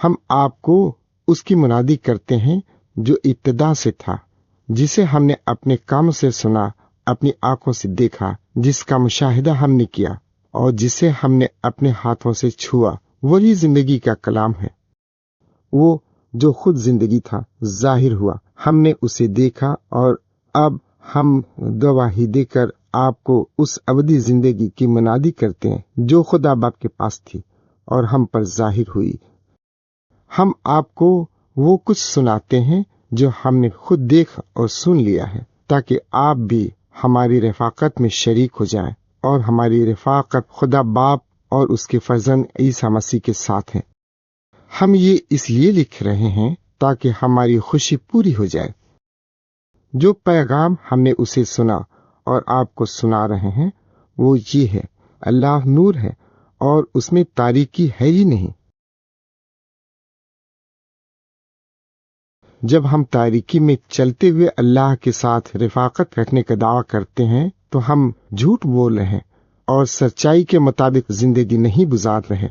ہم آپ کو اس کی منادی کرتے ہیں جو ابتدا سے تھا، جسے ہم نے اپنے کانوں سے سنا، اپنی آنکھوں سے دیکھا، جس کا مشاہدہ ہم نے کیا اور جسے ہم نے اپنے ہاتھوں سے چھوا۔ وہی زندگی کا کلام ہے، وہ جو خود زندگی تھا ظاہر ہوا، ہم نے اسے دیکھا اور اب ہم گواہی دے کر آپ کو اس ابدی زندگی کی منادی کرتے ہیں جو خدا باپ کے پاس تھی اور ہم پر ظاہر ہوئی۔ ہم آپ کو وہ کچھ سناتے ہیں جو ہم نے خود دیکھ اور سن لیا ہے، تاکہ آپ بھی ہماری رفاقت میں شریک ہو جائیں، اور ہماری رفاقت خدا باپ اور اس کے فرزند عیسیٰ مسیح کے ساتھ ہے۔ ہم یہ اس لیے لکھ رہے ہیں تاکہ ہماری خوشی پوری ہو جائے۔ جو پیغام ہم نے اسے سنا اور آپ کو سنا رہے ہیں وہ یہ ہے، اللہ نور ہے اور اس میں تاریکی ہے ہی نہیں۔ جب ہم تاریکی میں چلتے ہوئے اللہ کے ساتھ رفاقت رکھنے کا دعویٰ کرتے ہیں تو ہم جھوٹ بول رہے ہیں اور سچائی کے مطابق زندگی نہیں گزار رہے۔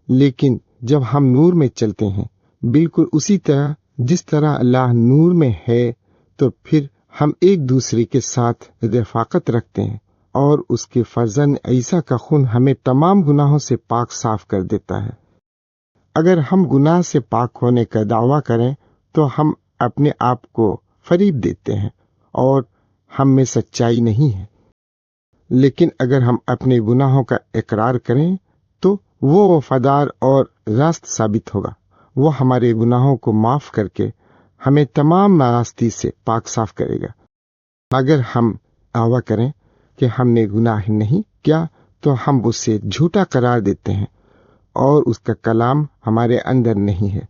لیکن جب ہم نور میں چلتے ہیں بالکل اسی طرح جس طرح اللہ نور میں ہے، تو پھر ہم ایک دوسرے کے ساتھ رفاقت رکھتے ہیں، اور اس کے فرزند عیسیٰ کا خون ہمیں تمام گناہوں سے پاک صاف کر دیتا ہے۔ اگر ہم گناہ سے پاک ہونے کا دعویٰ کریں تو ہم اپنے آپ کو فریب دیتے ہیں اور ہم میں سچائی نہیں ہے۔ لیکن اگر ہم اپنے گناہوں کا اقرار کریں تو وہ وفادار اور راست ثابت ہوگا، وہ ہمارے گناہوں کو معاف کر کے ہمیں تمام ناراستی سے پاک صاف کرے گا۔ اگر ہم دعویٰ کریں کہ ہم نے گناہ نہیں کیا تو ہم اسے جھوٹا قرار دیتے ہیں اور اس کا کلام ہمارے اندر نہیں ہے۔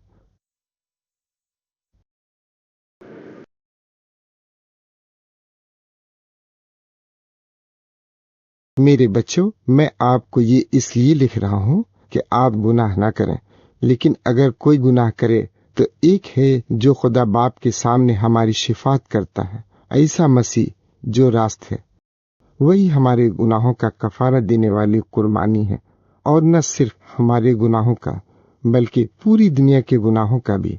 میرے بچوں، میں آپ کو یہ اس لیے لکھ رہا ہوں کہ آپ گناہ نہ کریں، لیکن اگر کوئی گناہ کرے تو ایک ہے جو خدا باپ کے سامنے ہماری شفاعت کرتا ہے، عیسیٰ مسیح جو راست ہے۔ وہی ہمارے گناہوں کا کفارہ دینے والی قربانی ہے، اور نہ صرف ہمارے گناہوں کا بلکہ پوری دنیا کے گناہوں کا بھی۔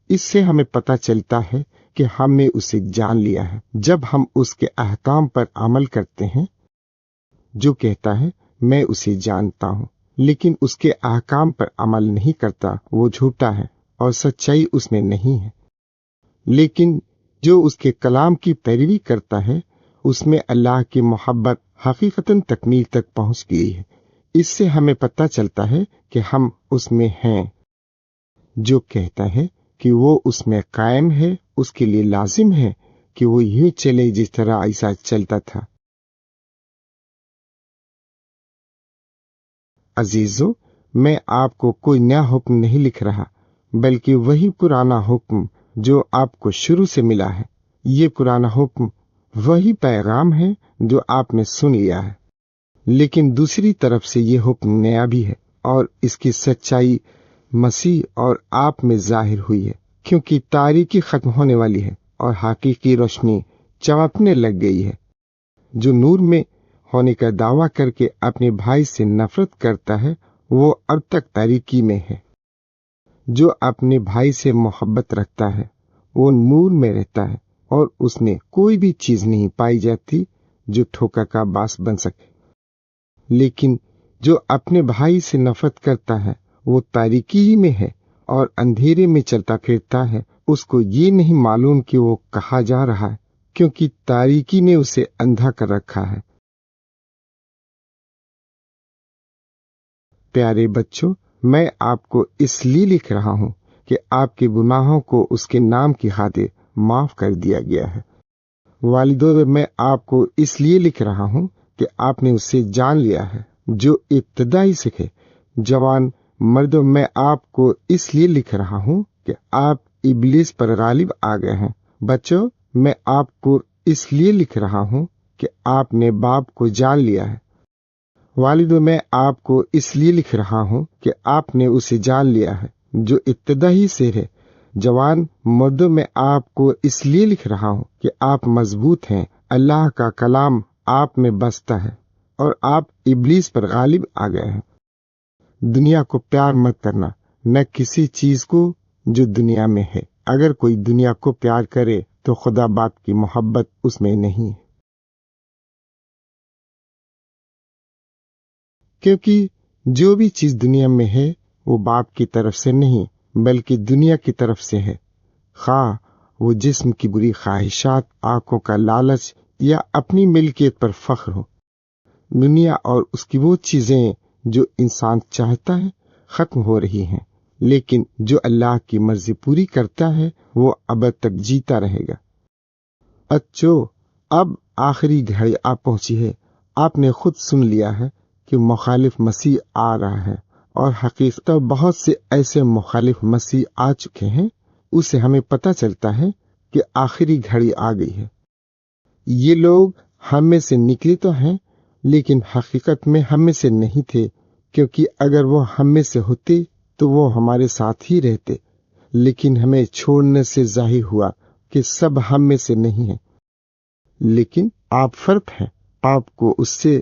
اس سے ہمیں پتہ چلتا ہے کہ ہم نے اسے جان لیا ہے جب ہم اس کے احکام پر عمل کرتے ہیں۔ جو کہتا ہے میں اسے جانتا ہوں لیکن اس کے احکام پر عمل نہیں کرتا، وہ جھوٹا ہے اور سچائی اس میں نہیں ہے۔ لیکن جو اس کے کلام کی پیروی کرتا ہے اس میں اللہ کی محبت حقیقتاً تکمیل تک پہنچ گئی ہے۔ اس سے ہمیں پتہ چلتا ہے کہ ہم اس میں ہیں۔ جو کہتا ہے کہ وہ اس میں قائم ہے، اس کے لیے لازم ہے کہ وہ یوں چلے جس طرح عیسیٰ چلتا تھا۔ عزیزو، میں آپ کو کوئی نیا حکم نہیں لکھ رہا بلکہ وہی پرانا حکم جو آپ کو شروع سے ملا ہے۔ یہ پرانا حکم وہی پیغام ہے جو آپ نے سن لیا ہے، لیکن دوسری طرف سے یہ حکم نیا بھی ہے، اور اس کی سچائی مسیح اور آپ میں ظاہر ہوئی ہے، کیونکہ تاریکی ختم ہونے والی ہے اور حقیقی روشنی چمکنے لگ گئی ہے۔ جو نور میں ہونے کا دعویٰ کر کے اپنے بھائی سے نفرت کرتا ہے وہ اب تک تاریکی میں ہے۔ جو اپنے بھائی سے محبت رکھتا ہے وہ نور میں رہتا ہے، اور اس میں کوئی بھی چیز نہیں پائی جاتی جو ٹھوکر کا باعث بن سکے۔ لیکن جو اپنے بھائی سے نفرت کرتا ہے وہ تاریکی ہی میں ہے اور اندھیرے میں چلتا پھرتا ہے، اس کو یہ نہیں معلوم کہ وہ کہاں جا رہا ہے، کیونکہ تاریکی نے اسے اندھا کر رکھا ہے۔ پیارے بچوں، میں آپ کو اس لیے لکھ رہا ہوں کہ آپ کے گناہوں کو اس کے نام کی خاطر معاف کر دیا گیا ہے۔ والدو، میں آپ کو اس لیے لکھ رہا ہوں کہ آپ نے اسے جان لیا ہے جو ابتدائی سکھے۔ جوان مردوں، میں آپ کو اس لیے لکھ رہا ہوں کہ آپ ابلیس پر غالب آ گئے ہیں۔ بچوں، میں آپ کو اس لیے لکھ رہا ہوں کہ آپ نے باپ کو جان لیا ہے۔ والدو، میں آپ کو اس لیے لکھ رہا ہوں کہ آپ نے اسے جان لیا ہے جو ابتدائی سے ہے۔ جوان مردوں، میں آپ کو اس لیے لکھ رہا ہوں کہ آپ مضبوط ہیں، اللہ کا کلام آپ میں بستا ہے اور آپ ابلیس پر غالب آ گئے ہیں۔ دنیا کو پیار مت کرنا نہ کسی چیز کو جو دنیا میں ہے۔ اگر کوئی دنیا کو پیار کرے تو خدا باپ کی محبت اس میں نہیں ہے، کیونکہ جو بھی چیز دنیا میں ہے وہ باپ کی طرف سے نہیں بلکہ دنیا کی طرف سے ہے، خواہ وہ جسم کی بری خواہشات، آنکھوں کا لالچ یا اپنی ملکیت پر فخر ہو۔ دنیا اور اس کی وہ چیزیں جو انسان چاہتا ہے ختم ہو رہی ہیں، لیکن جو اللہ کی مرضی پوری کرتا ہے وہ ابد تک جیتا رہے گا۔ اچھو، اب آخری گھڑی آ پہنچی ہے۔ آپ نے خود سن لیا ہے کہ مخالف مسیح آ رہا ہے، اور حقیقت بہت سے ایسے مخالف مسیح آ چکے ہیں۔ اسے ہمیں پتہ چلتا ہے کہ آخری گھڑی آ گئی ہے۔ یہ لوگ ہم میں سے نکلے تو ہیں، لیکن حقیقت میں ہم میں سے نہیں تھے، کیونکہ اگر وہ ہم میں سے ہوتے تو وہ ہمارے ساتھ ہی رہتے، لیکن ہمیں چھوڑنے سے ظاہر ہوا کہ سب ہم میں سے نہیں ہیں۔ لیکن آپ فرق ہیں، آپ کو اس سے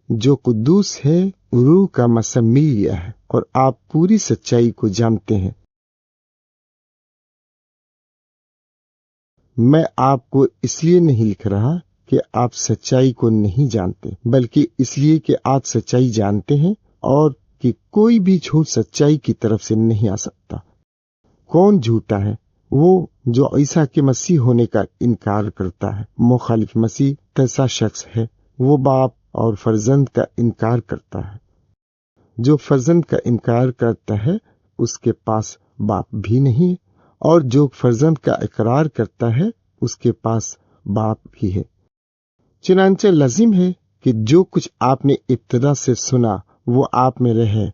جو قدوس ہے روح کا مسا مل گیا ہے، اور آپ پوری سچائی کو جانتے ہیں۔ میں آپ کو اس لیے نہیں لکھ رہا کہ آپ سچائی کو نہیں جانتے، بلکہ اس لیے کہ آپ سچائی جانتے ہیں، اور کہ کوئی بھی جھوٹ سچائی کی طرف سے نہیں آ سکتا۔ کون جھوٹا ہے؟ وہ جو عیسیٰ کے مسیح ہونے کا انکار کرتا ہے۔ مخالف مسیح ایسا شخص ہے، وہ باپ اور فرزند کا انکار کرتا ہے۔ جو فرزند کا انکار کرتا ہے اس کے پاس باپ بھی نہیں ہے، اور جو فرزند کا اقرار کرتا ہے اس کے پاس باپ بھی ہے۔ چنانچہ لازم ہے کہ جو کچھ آپ نے ابتدا سے سنا وہ آپ میں رہے۔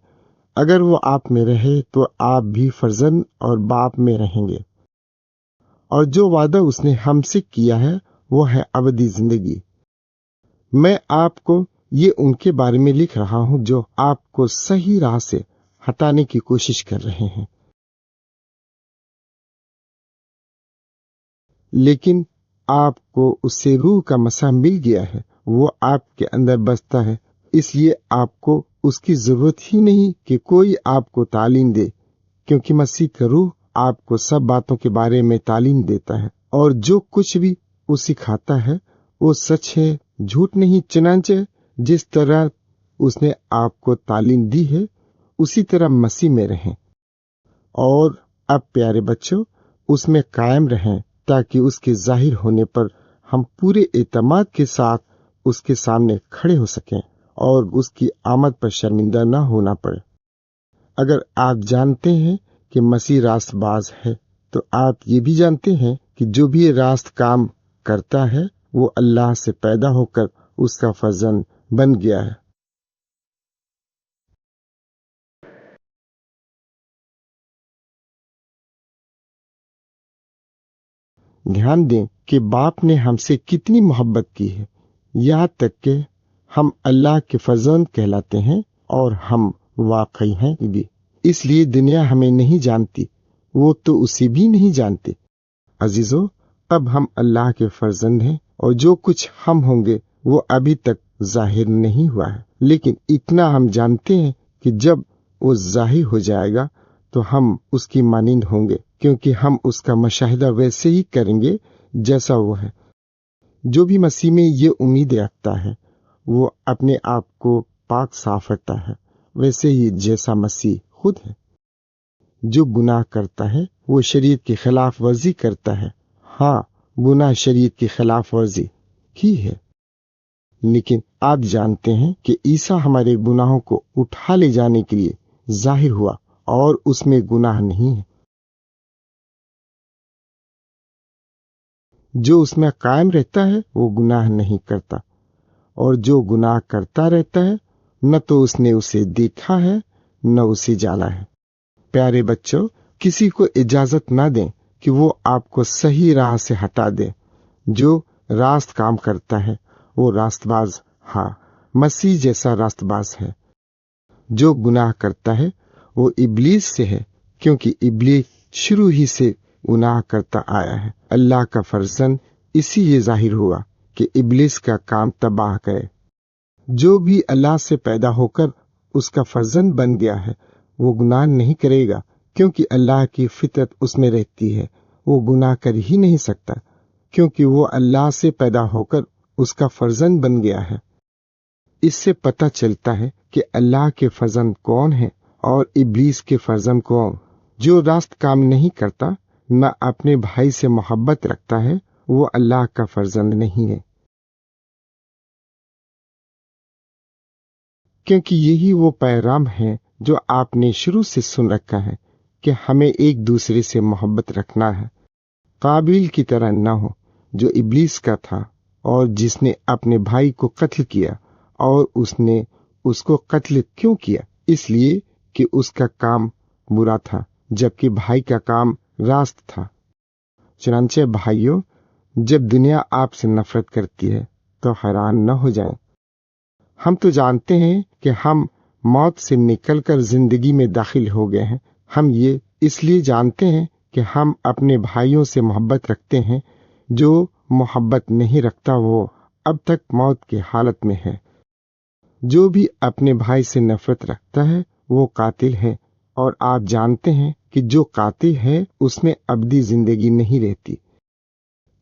اگر وہ آپ میں رہے تو آپ بھی فرزند اور باپ میں رہیں گے۔ اور جو وعدہ اس نے ہم سے کیا ہے وہ ہے ابدی زندگی۔ میں آپ کو یہ ان کے بارے میں لکھ رہا ہوں جو آپ کو صحیح راہ سے ہٹانے کی کوشش کر رہے ہیں۔ لیکن آپ کو اس سے روح کا مسا مل گیا ہے، وہ آپ کے اندر بستا ہے، اس لیے آپ کو اس کی ضرورت ہی نہیں کہ کوئی آپ کو تعلیم دے، کیونکہ مسیح کا روح آپ کو سب باتوں کے بارے میں تعلیم دیتا ہے، اور جو کچھ بھی وہ سکھاتا ہے وہ سچ ہے، جھوٹ نہیں۔ چنانچہ جس طرح اس نے آپ کو تعلیم دی ہے اسی طرح مسیح میں رہیں، اور اب پیارے بچوں اس میں قائم رہیں، تاکہ اس کے ظاہر ہونے پر ہم پورے اعتماد کے ساتھ اس کے سامنے کھڑے ہو سکیں اور اس کی آمد پر شرمندہ نہ ہونا پڑے۔ اگر آپ جانتے ہیں کہ مسیح راست باز ہے تو آپ یہ بھی جانتے ہیں کہ جو بھی راست کام کرتا ہے وہ اللہ سے پیدا ہو کر اس کا فرزند بن گیا ہے۔ دھیان دیں کہ باپ نے ہم سے کتنی محبت کی ہے، یہاں تک کہ ہم اللہ کے فرزند کہلاتے ہیں، اور ہم واقعی ہیں بھی۔ اس لیے دنیا ہمیں نہیں جانتی، وہ تو اسے بھی نہیں جانتے۔ عزیزو، اب ہم اللہ کے فرزند ہیں، اور جو کچھ ہم ہوں گے وہ ابھی تک ظاہر نہیں ہوا ہے، لیکن اتنا ہم جانتے ہیں کہ جب وہ ظاہر ہو جائے گا تو ہم اس کی مانند ہوں گے، کیونکہ ہم اس کا مشاہدہ ویسے ہی کریں گے جیسا وہ ہے۔ جو بھی مسیح میں یہ امید رکھتا ہے وہ اپنے آپ کو پاک صاف رکھتا ہے، ویسے ہی جیسا مسیح خود ہے۔ جو گناہ کرتا ہے وہ شریعت کی خلاف ورزی کرتا ہے۔ ہاں، گناہ شریعت کی خلاف ورزی کی ہے، لیکن آپ جانتے ہیں کہ عیسیٰ ہمارے گناہوں کو اٹھا لے جانے کے لیے ظاہر ہوا، اور اس میں گناہ نہیں ہے۔ جو اس میں قائم رہتا ہے وہ گناہ نہیں کرتا، اور جو گناہ کرتا رہتا ہے نہ تو اس نے اسے دیکھا ہے نہ اسے جانا ہے۔ پیارے بچوں، کسی کو اجازت نہ دیں کہ وہ آپ کو صحیح راہ سے ہٹا دے۔ جو راست کام کرتا ہے وہ راست باز، ہاں، مسیح جیسا راست باز ہے۔ جو گناہ کرتا ہے وہ ابلیس سے ہے، کیونکہ ابلیس شروع ہی سے گناہ کرتا آیا ہے۔ اللہ کا فرزند اسی لیے ظاہر ہوا کہ ابلیس کا کام تباہ کرے۔ جو بھی اللہ سے پیدا ہو کر اس کا فرزند بن گیا ہے وہ گناہ نہیں کرے گا، کیونکہ اللہ کی فطرت اس میں رہتی ہے، وہ گناہ کر ہی نہیں سکتا، کیونکہ وہ اللہ سے پیدا ہو کر اس کا فرزند بن گیا ہے۔ اس سے پتہ چلتا ہے کہ اللہ کے فرزند کون ہیں اور ابلیس کے فرزند کون۔ جو راست کام نہیں کرتا، نہ اپنے بھائی سے محبت رکھتا ہے، وہ اللہ کا فرزند نہیں ہے۔ کیونکہ یہی وہ پیغام ہے جو آپ نے شروع سے سن رکھا ہے کہ ہمیں ایک دوسرے سے محبت رکھنا ہے، قابیل کی طرح نہ ہو جو ابلیس کا تھا اور جس نے اپنے بھائی کو قتل کیا۔ اور اس نے اس کو قتل کیوں کیا؟ اس لیے کہ اس کا کام برا تھا جبکہ بھائی کا کام راست تھا۔ چنانچہ بھائیوں، جب دنیا آپ سے نفرت کرتی ہے تو حیران نہ ہو جائیں۔ ہم تو جانتے ہیں کہ ہم موت سے نکل کر زندگی میں داخل ہو گئے ہیں۔ ہم یہ اس لیے جانتے ہیں کہ ہم اپنے بھائیوں سے محبت رکھتے ہیں۔ جو محبت نہیں رکھتا وہ اب تک موت کی حالت میں ہے۔ جو بھی اپنے بھائی سے نفرت رکھتا ہے وہ قاتل ہے، اور آپ جانتے ہیں کہ جو قاتل ہے اس میں ابدی زندگی نہیں رہتی۔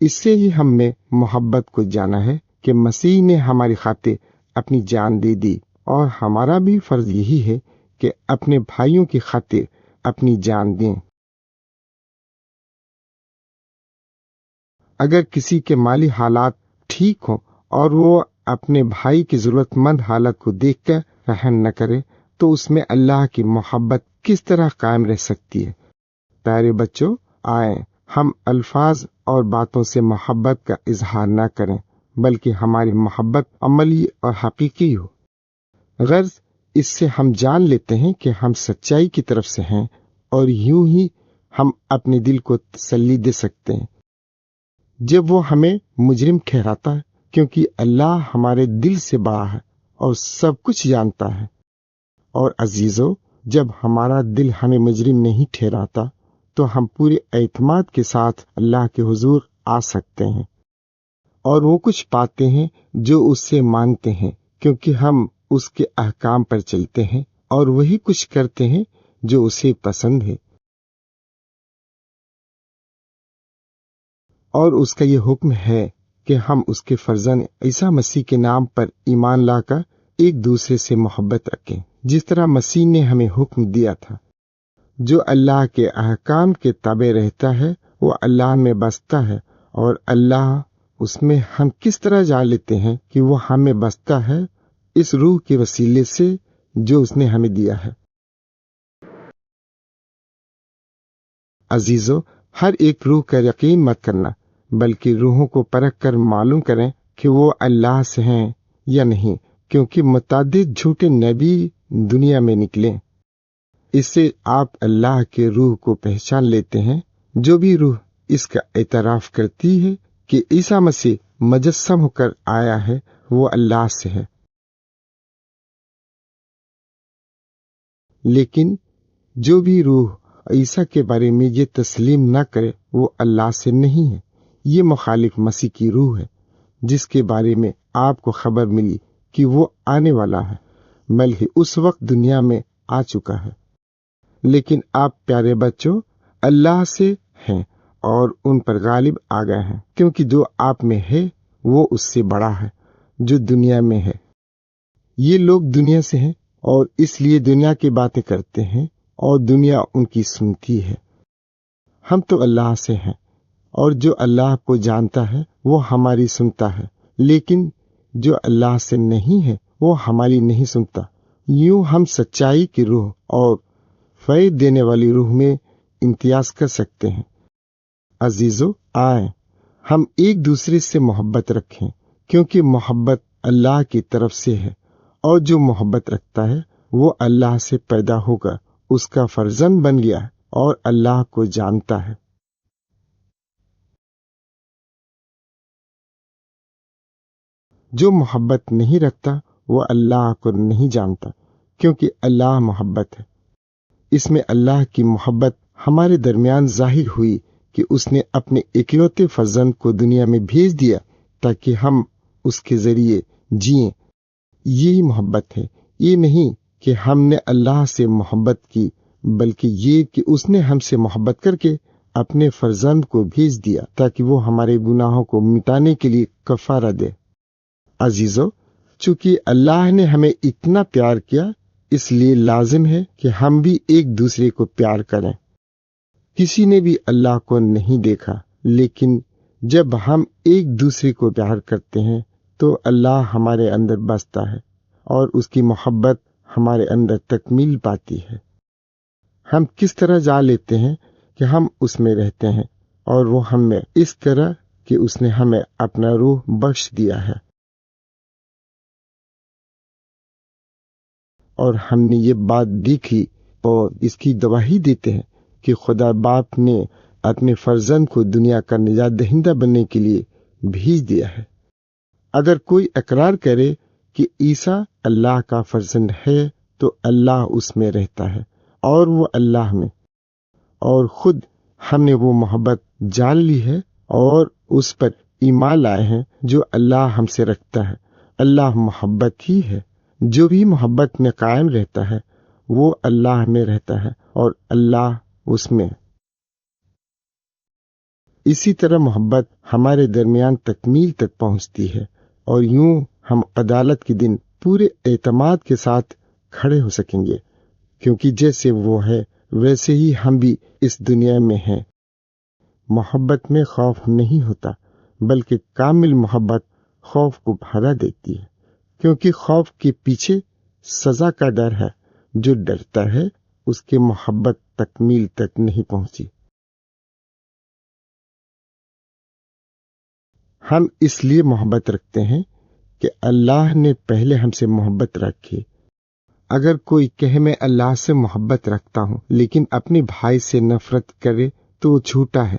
اس سے ہی ہم میں محبت کو جانا ہے کہ مسیح نے ہماری خاطر اپنی جان دے دی، اور ہمارا بھی فرض یہی ہے کہ اپنے بھائیوں کی خاطر اپنی جان دیں۔ اگر کسی کے مالی حالات ٹھیک ہوں اور وہ اپنے بھائی کی ضرورت مند حالت کو دیکھ کر رحم نہ کرے تو اس میں اللہ کی محبت کس طرح قائم رہ سکتی ہے؟ پیارے بچوں، آئیں ہم الفاظ اور باتوں سے محبت کا اظہار نہ کریں، بلکہ ہماری محبت عملی اور حقیقی ہو۔ غرض اس سے ہم جان لیتے ہیں کہ ہم سچائی کی طرف سے ہیں، اور یوں ہی ہم اپنے دل کو تسلی دے سکتے ہیں جب وہ ہمیں مجرم ٹھہراتا ہے، کیونکہ اللہ ہمارے دل سے بڑا ہے اور سب کچھ جانتا ہے۔ اور عزیزو، جب ہمارا دل ہمیں مجرم نہیں ٹھہراتا تو ہم پورے اعتماد کے ساتھ اللہ کے حضور آ سکتے ہیں، اور وہ کچھ پاتے ہیں جو اس سے مانگتے ہیں، کیونکہ ہم اس کے احکام پر چلتے ہیں اور وہی کچھ کرتے ہیں جو اسے پسند ہے۔ اور اس کا یہ حکم ہے کہ ہم اس کے فرزند عیسیٰ مسیح کے نام پر ایمان لا کر ایک دوسرے سے محبت رکھیں، جس طرح مسیح نے ہمیں حکم دیا تھا۔ جو اللہ کے احکام کے تابع رہتا ہے وہ اللہ میں بستا ہے، اور اللہ اس میں۔ ہم کس طرح جان لیتے ہیں کہ وہ ہمیں بستا ہے؟ اس روح کے وسیلے سے جو اس نے ہمیں دیا ہے۔ عزیزو، ہر ایک روح کا یقین مت کرنا، بلکہ روحوں کو پرکھ کر معلوم کریں کہ وہ اللہ سے ہیں یا نہیں، کیونکہ متعدد جھوٹے نبی دنیا میں نکلے۔ اس سے آپ اللہ کے روح کو پہچان لیتے ہیں۔ جو بھی روح اس کا اعتراف کرتی ہے کہ عیسیٰ مسیح مجسم ہو کر آیا ہے، وہ اللہ سے ہے۔ لیکن جو بھی روح عیسیٰ کے بارے میں یہ تسلیم نہ کرے وہ اللہ سے نہیں ہے۔ یہ مخالف مسیح کی روح ہے، جس کے بارے میں آپ کو خبر ملی کہ وہ آنے والا ہے، بلکہ اس وقت دنیا میں آ چکا ہے۔ لیکن آپ پیارے بچوں اللہ سے ہیں اور ان پر غالب آ گئے ہیں، کیونکہ جو آپ میں ہے وہ اس سے بڑا ہے جو دنیا میں ہے۔ یہ لوگ دنیا سے ہیں اور اس لیے دنیا کی باتیں کرتے ہیں اور دنیا ان کی سنتی ہے۔ ہم تو اللہ سے ہیں، اور جو اللہ کو جانتا ہے وہ ہماری سنتا ہے، لیکن جو اللہ سے نہیں ہے وہ ہماری نہیں سنتا۔ یوں ہم سچائی کی روح اور فیض دینے والی روح میں امتیاز کر سکتے ہیں۔ عزیزو، آئیں ہم ایک دوسرے سے محبت رکھیں، کیونکہ محبت اللہ کی طرف سے ہے، اور جو محبت رکھتا ہے وہ اللہ سے پیدا ہو کر اس کا فرزند بن گیا ہے اور اللہ کو جانتا ہے۔ جو محبت نہیں رکھتا وہ اللہ کو نہیں جانتا، کیونکہ اللہ محبت ہے۔ اس میں اللہ کی محبت ہمارے درمیان ظاہر ہوئی کہ اس نے اپنے اکلوتے فرزند کو دنیا میں بھیج دیا تاکہ ہم اس کے ذریعے جئیں۔ یہی محبت ہے، یہ نہیں کہ ہم نے اللہ سے محبت کی بلکہ یہ کہ اس نے ہم سے محبت کر کے اپنے فرزند کو بھیج دیا تاکہ وہ ہمارے گناہوں کو مٹانے کے لیے کفارہ دے۔ عزیزو، چونکہ اللہ نے ہمیں اتنا پیار کیا، اس لیے لازم ہے کہ ہم بھی ایک دوسرے کو پیار کریں۔ کسی نے بھی اللہ کو نہیں دیکھا، لیکن جب ہم ایک دوسرے کو پیار کرتے ہیں تو اللہ ہمارے اندر بستا ہے اور اس کی محبت ہمارے اندر تکمیل پاتی ہے۔ ہم کس طرح جان لیتے ہیں کہ ہم اس میں رہتے ہیں اور وہ ہم میں، اس طرح کہ اس نے ہمیں اپنا روح بخش دیا ہے، اور ہم نے یہ بات دیکھی اور اس کی گواہی دیتے ہیں کہ خدا باپ نے اپنے فرزند کو دنیا کا نجات دہندہ بننے کے لیے بھیج دیا ہے۔ اگر کوئی اقرار کرے کہ عیسیٰ اللہ کا فرزند ہے تو اللہ اس میں رہتا ہے اور وہ اللہ میں، اور خود ہم نے وہ محبت جان لی ہے اور اس پر ایمان لائے ہیں جو اللہ ہم سے رکھتا ہے۔ اللہ محبت ہی ہے۔ جو بھی محبت میں قائم رہتا ہے وہ اللہ میں رہتا ہے اور اللہ اس میں۔ اسی طرح محبت ہمارے درمیان تکمیل تک پہنچتی ہے، اور یوں ہم عدالت کے دن پورے اعتماد کے ساتھ کھڑے ہو سکیں گے، کیونکہ جیسے وہ ہے ویسے ہی ہم بھی اس دنیا میں ہیں۔ محبت میں خوف نہیں ہوتا، بلکہ کامل محبت خوف کو بھگا دیتی ہے، کیونکہ خوف کے پیچھے سزا کا ڈر ہے۔ جو ڈرتا ہے اس کی محبت تکمیل تک نہیں پہنچی۔ ہم اس لیے محبت رکھتے ہیں کہ اللہ نے پہلے ہم سے محبت رکھی۔ اگر کوئی کہے میں اللہ سے محبت رکھتا ہوں لیکن اپنے بھائی سے نفرت کرے تو وہ جھوٹا ہے،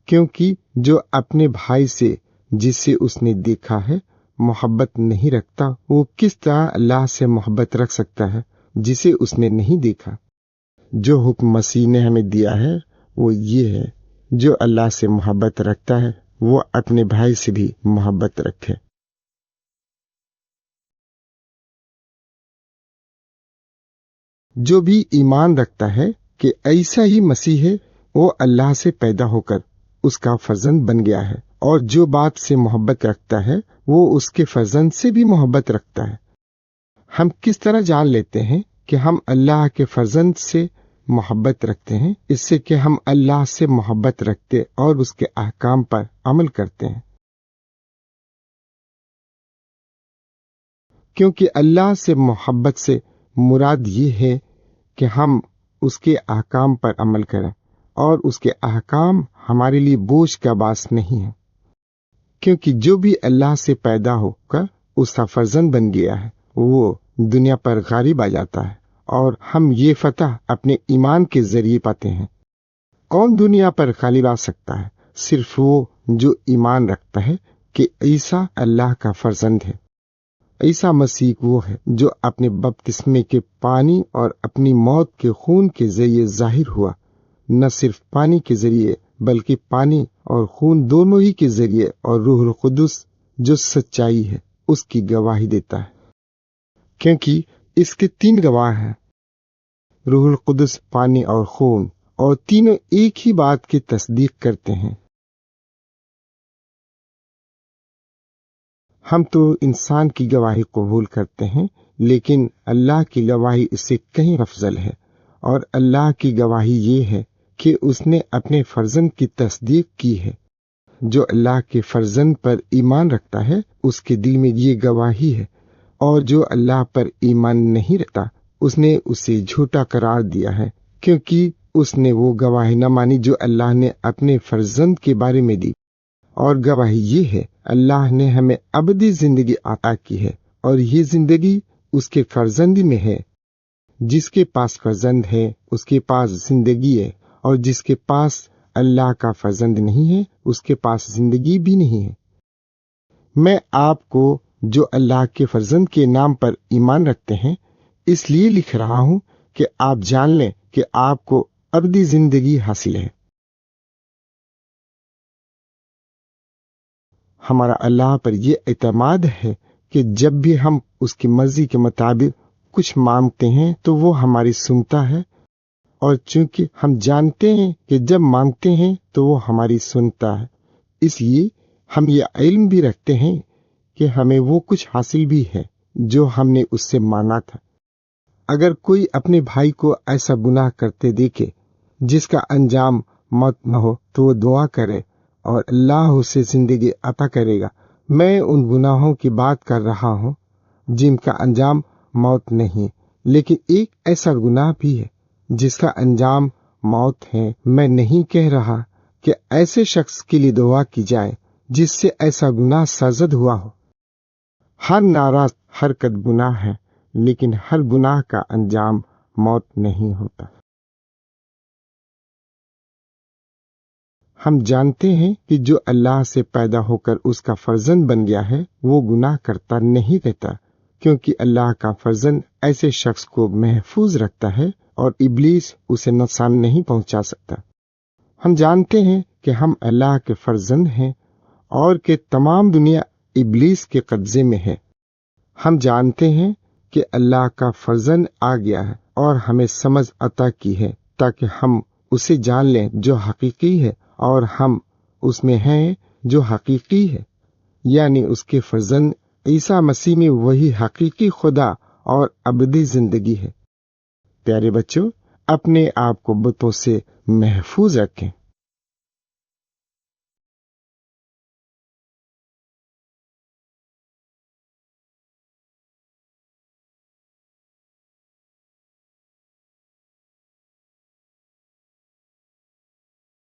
کیونکہ جو اپنے بھائی سے جسے اس نے دیکھا ہے محبت نہیں رکھتا، وہ کس طرح اللہ سے محبت رکھ سکتا ہے جسے اس نے نہیں دیکھا؟ جو حکم مسیح نے ہمیں دیا ہے وہ یہ ہے، جو اللہ سے محبت رکھتا ہے وہ اپنے بھائی سے بھی محبت رکھے۔ جو بھی ایمان رکھتا ہے کہ ایسا ہی مسیح ہے، وہ اللہ سے پیدا ہو کر اس کا فرزند بن گیا ہے، اور جو باپ سے محبت رکھتا ہے وہ اس کے فرزند سے بھی محبت رکھتا ہے۔ ہم کس طرح جان لیتے ہیں کہ ہم اللہ کے فرزند سے محبت رکھتے ہیں؟ اس سے کہ ہم اللہ سے محبت رکھتے اور اس کے احکام پر عمل کرتے ہیں، کیونکہ اللہ سے محبت سے مراد یہ ہے کہ ہم اس کے احکام پر عمل کریں، اور اس کے احکام ہمارے لیے بوجھ کا باعث نہیں ہے، کیونکہ جو بھی اللہ سے پیدا ہو کر اس کا فرزند بن گیا ہے وہ دنیا پر غالب آ جاتا ہے، اور ہم یہ فتح اپنے ایمان کے ذریعے پاتے ہیں۔ کون دنیا پر غالب آ سکتا ہے؟ صرف وہ جو ایمان رکھتا ہے کہ عیسیٰ اللہ کا فرزند ہے۔ عیسیٰ مسیح وہ ہے جو اپنے بپتسمے کے پانی اور اپنی موت کے خون کے ذریعے ظاہر ہوا، نہ صرف پانی کے ذریعے بلکہ پانی اور خون دونوں ہی کے ذریعے، اور روح القدس جو سچائی ہے اس کی گواہی دیتا ہے، کیونکہ اس کے 3 گواہ ہیں، روح القدس، پانی اور خون، اور تینوں ایک ہی بات کی تصدیق کرتے ہیں۔ ہم تو انسان کی گواہی قبول کرتے ہیں، لیکن اللہ کی گواہی اس سے کہیں افضل ہے، اور اللہ کی گواہی یہ ہے کہ اس نے اپنے فرزند کی تصدیق کی ہے۔ جو اللہ کے فرزند پر ایمان رکھتا ہے اس کے دل میں یہ گواہی ہے، اور جو اللہ پر ایمان نہیں رکھتا اس نے اسے جھوٹا قرار دیا ہے، کیونکہ اس نے وہ گواہی نہ مانی جو اللہ نے اپنے فرزند کے بارے میں دی۔ اور گواہی یہ ہے، اللہ نے ہمیں ابدی زندگی عطا کی ہے، اور یہ زندگی اس کے فرزند میں ہے۔ جس کے پاس فرزند ہے اس کے پاس زندگی ہے، اور جس کے پاس اللہ کا فرزند نہیں ہے اس کے پاس زندگی بھی نہیں ہے۔ میں آپ کو جو اللہ کے فرزند کے نام پر ایمان رکھتے ہیں اس لیے لکھ رہا ہوں کہ آپ جان لیں کہ آپ کو ابدی زندگی حاصل ہے۔ ہمارا اللہ پر یہ اعتماد ہے کہ جب بھی ہم اس کی مرضی کے مطابق کچھ مانگتے ہیں تو وہ ہماری سنتا ہے اور چونکہ ہم جانتے ہیں کہ جب مانگتے ہیں تو وہ ہماری سنتا ہے، اس لیے ہم یہ علم بھی رکھتے ہیں کہ ہمیں وہ کچھ حاصل بھی ہے جو ہم نے اس سے مانگا تھا۔ اگر کوئی اپنے بھائی کو ایسا گناہ کرتے دیکھے جس کا انجام موت نہ ہو تو وہ دعا کرے اور اللہ اسے زندگی عطا کرے گا۔ میں ان گناہوں کی بات کر رہا ہوں جن کا انجام موت نہیں، لیکن ایک ایسا گناہ بھی ہے جس کا انجام موت ہے۔ میں نہیں کہہ رہا کہ ایسے شخص کے لیے دعا کی جائے جس سے ایسا گناہ سرزد ہوا ہو۔ ہر ناراض حرکت گناہ ہے، لیکن ہر گناہ کا انجام موت نہیں ہوتا۔ ہم جانتے ہیں کہ جو اللہ سے پیدا ہو کر اس کا فرزند بن گیا ہے وہ گناہ کرتا نہیں رہتا، کیونکہ اللہ کا فرزند ایسے شخص کو محفوظ رکھتا ہے اور ابلیس اسے نقصان نہیں پہنچا سکتا۔ ہم جانتے ہیں کہ ہم اللہ کے فرزند ہیں اور کہ تمام دنیا ابلیس کے قبضے میں ہے۔ ہم جانتے ہیں کہ اللہ کا فرزند آ گیا ہے اور ہمیں سمجھ عطا کی ہے تاکہ ہم اسے جان لیں جو حقیقی ہے، اور ہم اس میں ہیں جو حقیقی ہے، یعنی اس کے فرزند عیسیٰ مسیح میں وہی حقیقی خدا اور ابدی زندگی ہے۔ پیارے بچوں، اپنے آپ کو بتوں سے محفوظ رکھیں۔